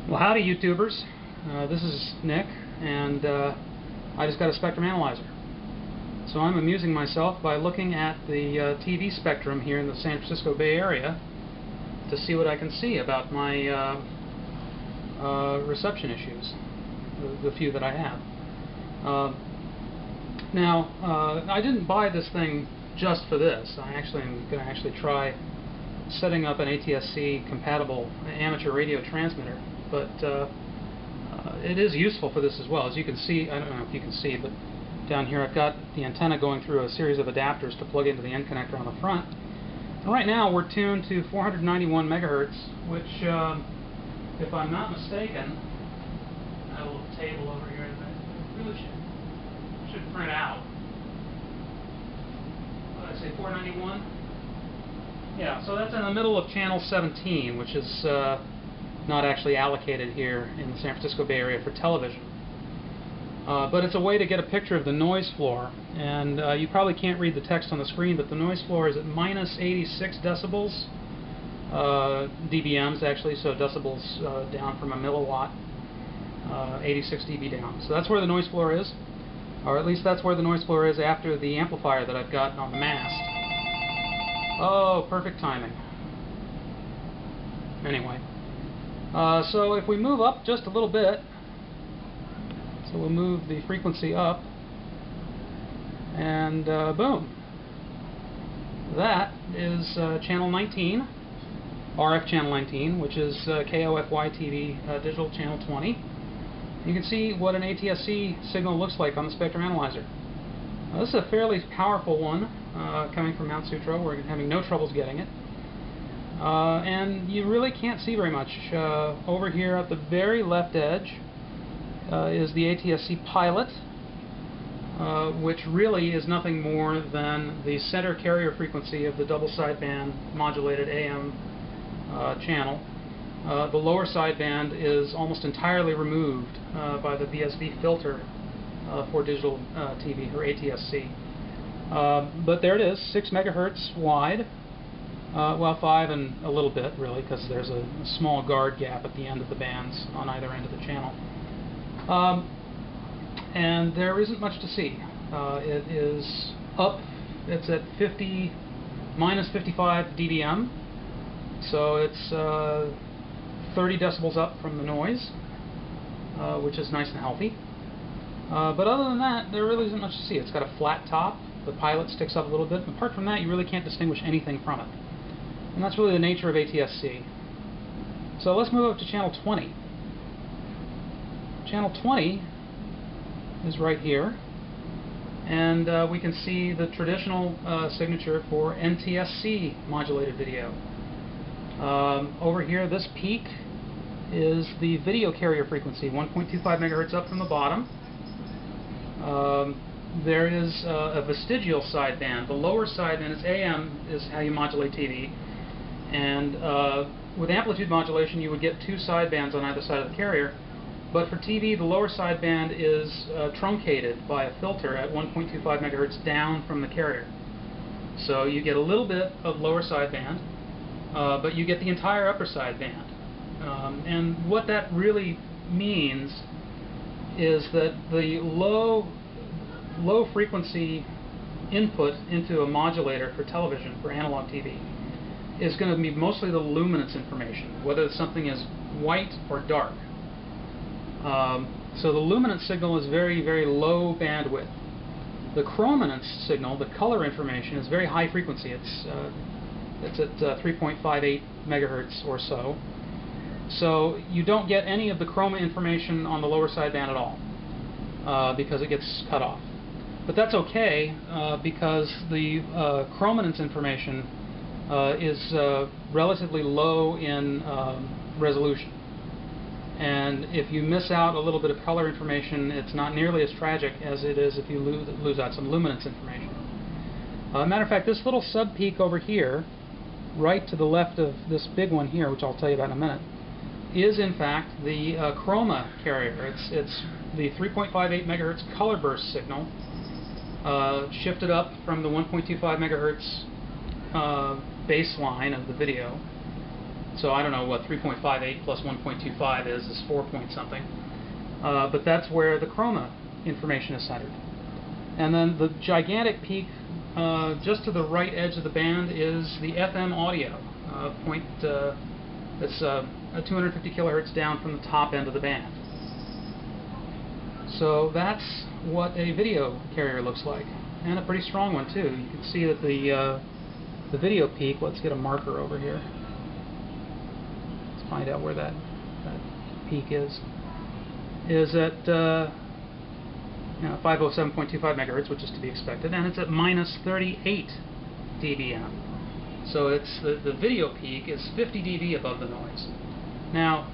Well, howdy YouTubers. This is Nick, and I just got a spectrum analyzer. So I'm amusing myself by looking at the TV spectrum here in the San Francisco Bay Area to see what I can see about my reception issues, the few that I have. Now, I didn't buy this thing just for this. I am going to try setting up an Atsc compatible amateur radio transmitter, but it is useful for this as well. As you can see, I don't know if you can see, but down here I've got the antenna going through a series of adapters to plug into the end connector on the front. And right now we're tuned to 491 megahertz, which, if I'm not mistaken, I have a little table over here that really should print out. What did I say, 491? Yeah, so that's in the middle of channel 17, which is not actually allocated here in the San Francisco Bay Area for television. But it's a way to get a picture of the noise floor. And you probably can't read the text on the screen, but the noise floor is at minus 86 decibels. dBms actually, so decibels down from a milliwatt. 86 dB down. So that's where the noise floor is. Or at least that's where the noise floor is after the amplifier that I've got on the mast. Oh, perfect timing. Anyway, so if we move up just a little bit, so we'll move the frequency up, and boom. That is channel 19, RF channel 19, which is KOFY TV digital channel 20. You can see what an Atsc signal looks like on the spectrum analyzer. Now, this is a fairly powerful one. Coming from Mount Sutro. We're having no troubles getting it. And you really can't see very much. Over here at the very left edge is the Atsc Pilot, which really is nothing more than the center carrier frequency of the double sideband modulated AM channel. The lower sideband is almost entirely removed by the VSV filter for digital TV, or Atsc. But there it is, 6 megahertz wide, well 5 and a little bit really, because there's a small guard gap at the end of the bands on either end of the channel. And there isn't much to see. It is up, it's at minus 55 dBm, so it's 30 decibels up from the noise, which is nice and healthy. But other than that, there really isn't much to see. It's got a flat top. The Pilot sticks up a little bit. Apart from that, you really can't distinguish anything from it. And that's really the nature of Atsc. So let's move up to channel 20. Channel 20 is right here. And we can see the traditional signature for NTSC modulated video. Over here, this peak is the video carrier frequency, 1.25 megahertz up from the bottom. There is a vestigial sideband. The lower sideband is AM, is how you modulate TV. And with amplitude modulation, you would get 2 sidebands on either side of the carrier. But for TV, the lower sideband is truncated by a filter at 1.25 megahertz down from the carrier. So you get a little bit of lower sideband, but you get the entire upper sideband. And what that really means is that the low frequency input into a modulator for television, for analog TV, is going to be mostly the luminance information, whether something is white or dark. So the luminance signal is very, very low bandwidth. The chrominance signal, the color information, is very high frequency. It's at 3.58 megahertz or so. So you don't get any of the chroma information on the lower sideband at all, because it gets cut off. But that's okay, because the chrominance information is relatively low in resolution. And if you miss out a little bit of color information, it's not nearly as tragic as it is if you lose out some luminance information. Matter of fact, this little sub-peak over here, right to the left of this big one here, which I'll tell you about in a minute, is in fact the chroma carrier. It's the 3.58 megahertz color burst signal, shifted up from the 1.25 megahertz baseline of the video, So I don't know what 3.58 plus 1.25 is 4 point something. But that's where the chroma information is centered. And then the gigantic peak just to the right edge of the band is the FM audio point that's 250 kilohertz down from the top end of the band. So that's what a video carrier looks like, and a pretty strong one too. You can see that the video peak, let's get a marker over here. Let's find out where that peak is at 507.25 megahertz, which is to be expected, and it's at minus 38 dBm. So it's the video peak is 50 dB above the noise. Now,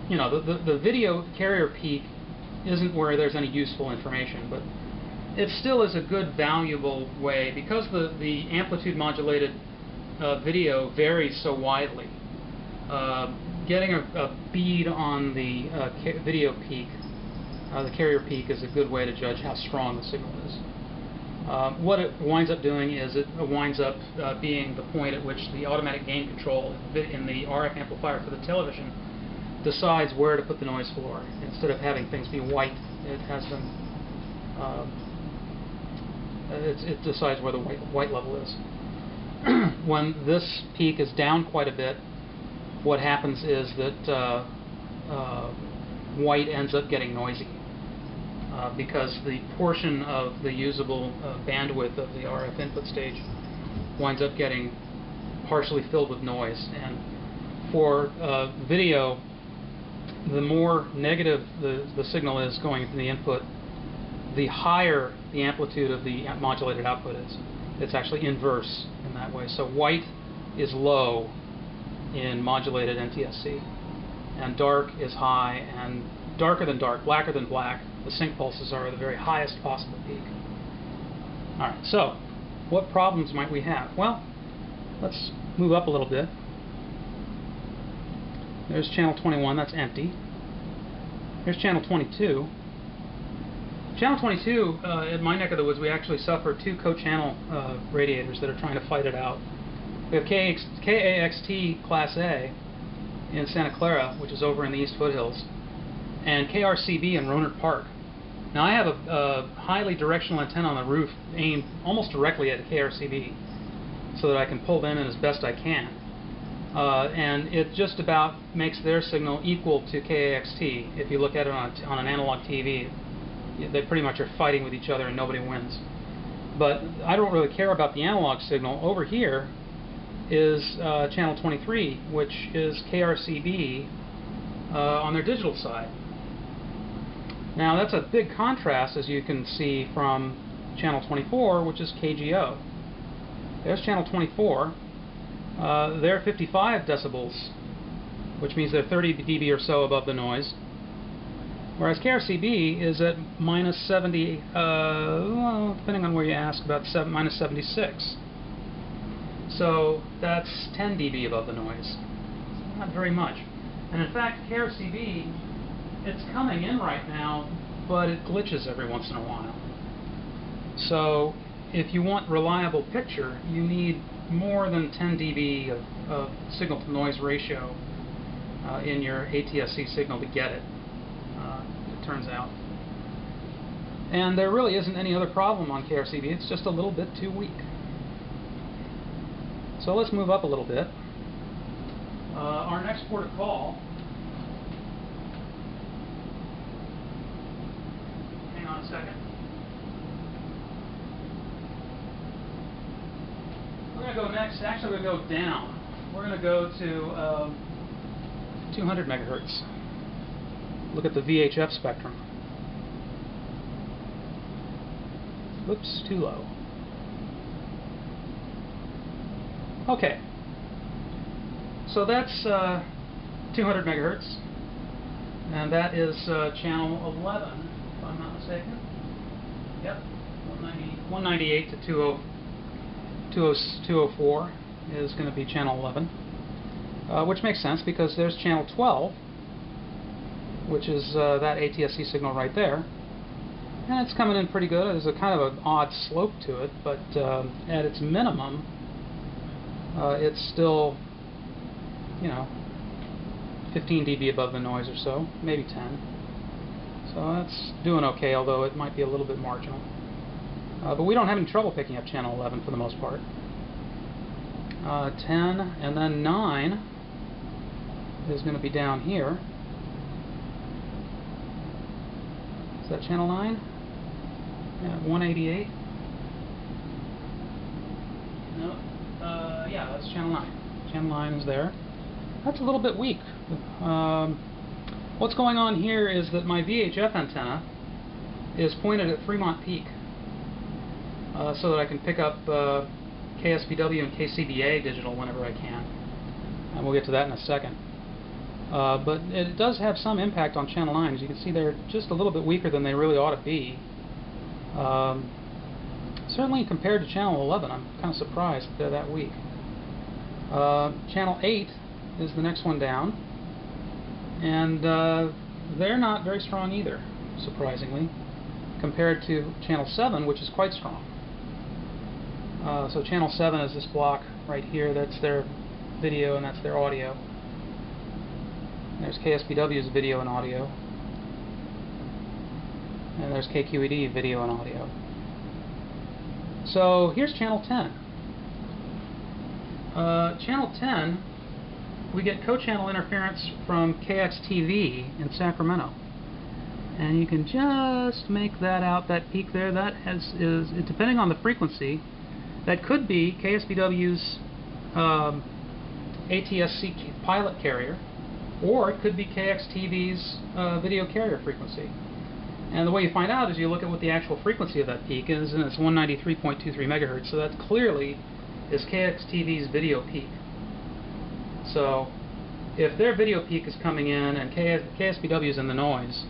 the video carrier peak isn't where there's any useful information, but it still is a good, valuable way, because the amplitude modulated video varies so widely. Getting a bead on the video peak, the carrier peak, is a good way to judge how strong the signal is. What it winds up doing is it winds up being the point at which the automatic gain control in the RF amplifier for the television decides where to put the noise floor. Instead of having things be white, it has them. It decides where the white level is. When this peak is down quite a bit, what happens is that white ends up getting noisy because the portion of the usable bandwidth of the RF input stage winds up getting partially filled with noise. And for video, the more negative the signal is going from the input, the higher the amplitude of the modulated output is. It's actually inverse in that way. So white is low in modulated NTSC, and dark is high, and darker than dark, blacker than black. The sync pulses are the very highest possible peak. Alright, so what problems might we have? Well, let's move up a little bit. There's channel 21, that's empty. Here's channel 22. Channel 22, in my neck of the woods, we actually suffer two co-channel radiators that are trying to fight it out. We have KAXT Class A in Santa Clara, which is over in the East Foothills, and KRCB in Rohnert Park. Now I have a highly directional antenna on the roof aimed almost directly at KRCB so that I can pull them in as best I can. And it just about makes their signal equal to KAXT. If you look at it on an analog TV, they pretty much are fighting with each other and nobody wins. But I don't really care about the analog signal. Over here is channel 23, which is KRCB on their digital side. Now that's a big contrast, as you can see, from channel 24, which is KGO. There's channel 24. They're 55 decibels, which means they're 30 dB or so above the noise. Whereas KRCB is at minus 70, well, depending on where you ask, about minus 76. So that's 10 dB above the noise. Not very much. And in fact, KRCB, it's coming in right now, but it glitches every once in a while. So if you want reliable picture, you need more than 10 dB of signal-to-noise ratio in your ATSC signal to get it, it turns out. And there really isn't any other problem on KRCB, it's just a little bit too weak. So let's move up a little bit. Our next port of call, hang on a second. We're going to go next, actually we're going to go down. We're going to go to 200 megahertz. Look at the VHF spectrum. Oops, too low. Okay, so that's 200 megahertz, and that is channel 11, if I'm not mistaken. Yep, 198 to 204 is going to be channel 11, which makes sense because there's channel 12, which is that ATSC signal right there, and it's coming in pretty good. There's a kind of an odd slope to it, but at its minimum, it's still, you know, 15 dB above the noise or so, maybe 10. So that's doing okay, although it might be a little bit marginal. But we don't have any trouble picking up channel 11 for the most part. 10 and then 9 is going to be down here. Is that channel 9? Yeah, 188. No, yeah, that's channel 9. Channel 9 is there. That's a little bit weak. What's going on here is that my VHF antenna is pointed at Fremont Peak, so that I can pick up KSBW and KCBA digital whenever I can. And we'll get to that in a second. But it does have some impact on channel 9. As you can see, they're just a little bit weaker than they really ought to be. Certainly compared to channel 11, I'm kind of surprised that they're that weak. Channel 8 is the next one down, and they're not very strong either, surprisingly, compared to channel 7, which is quite strong. So channel 7 is this block right here. That's their video and that's their audio. There's KSBW's video and audio, and there's KQED video and audio. So here's channel 10. Channel 10, we get co-channel interference from KXTV in Sacramento, and you can just make that out. That peak there, that is depending on the frequency, that could be KSBW's Atsc Pilot carrier, or it could be KXTV's video carrier frequency. And the way you find out is you look at what the actual frequency of that peak is, and it's 193.23 megahertz. So that clearly is KXTV's video peak. So if their video peak is coming in and KSBW is in the noise,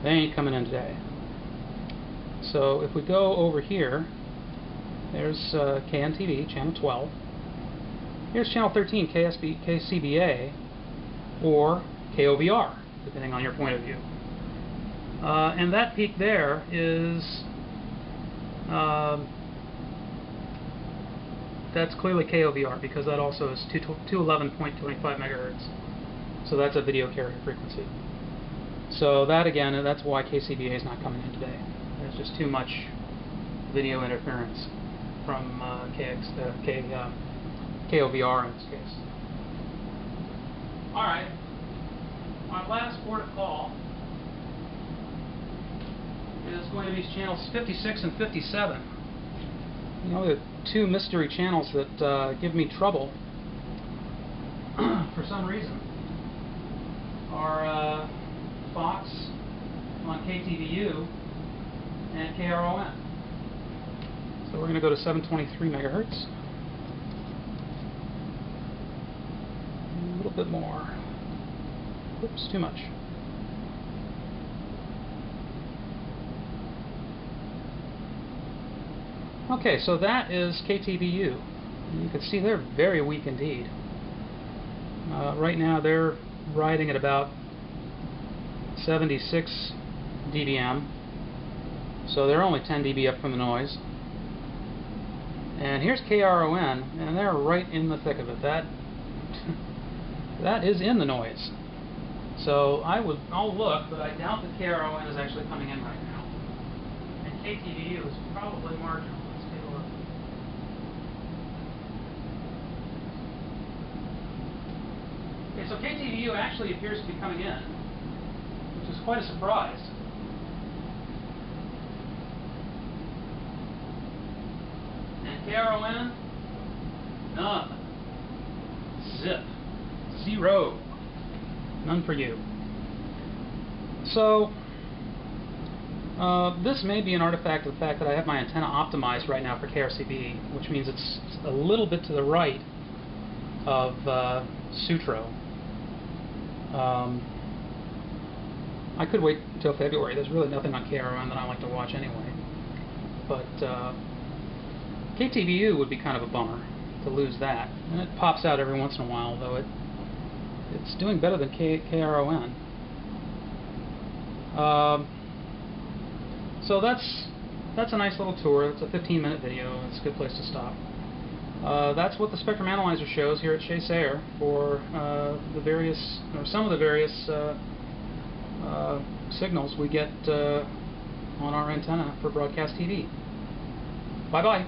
they ain't coming in today. So if we go over here, there's KNTV, channel 12. Here's channel 13, KCBA, or KOVR, depending on your point of view. And that peak there is, that's clearly KOVR, because that also is 211.25 megahertz. So that's a video carrier frequency. So that again, that's why KCBA is not coming in today. There's just too much video interference from KOVR in this case. Alright, our last port of call is going to be channels 56 and 57. You know, the two mystery channels that give me trouble for some reason are Fox on KTVU and KRON. So we're going to go to 723 megahertz. A little bit more. Oops, too much. Okay, so that is KTVU. You can see they're very weak indeed. Right now they're riding at about 76 dBm, so they're only 10 dB up from the noise. And here's KRON, and they're right in the thick of it. That is in the noise. So I'll look, but I doubt that KRON is actually coming in right now. And KTVU is probably marginal. Let's take a look. Okay, so KTVU actually appears to be coming in, which is quite a surprise. And KRON, nothing. Zip. Zero. None for you. So, this may be an artifact of the fact that I have my antenna optimized right now for KRCB, which means it's a little bit to the right of Sutro. I could wait until February. There's really nothing on KRON that I like to watch anyway. But KTVU would be kind of a bummer to lose that. And it pops out every once in a while, though it's doing better than KRON. So that's a nice little tour. It's a 15-minute video. It's a good place to stop. That's what the spectrum analyzer shows here at Chase Air for the various, or some of the various signals we get on our antenna for broadcast TV. Bye-bye.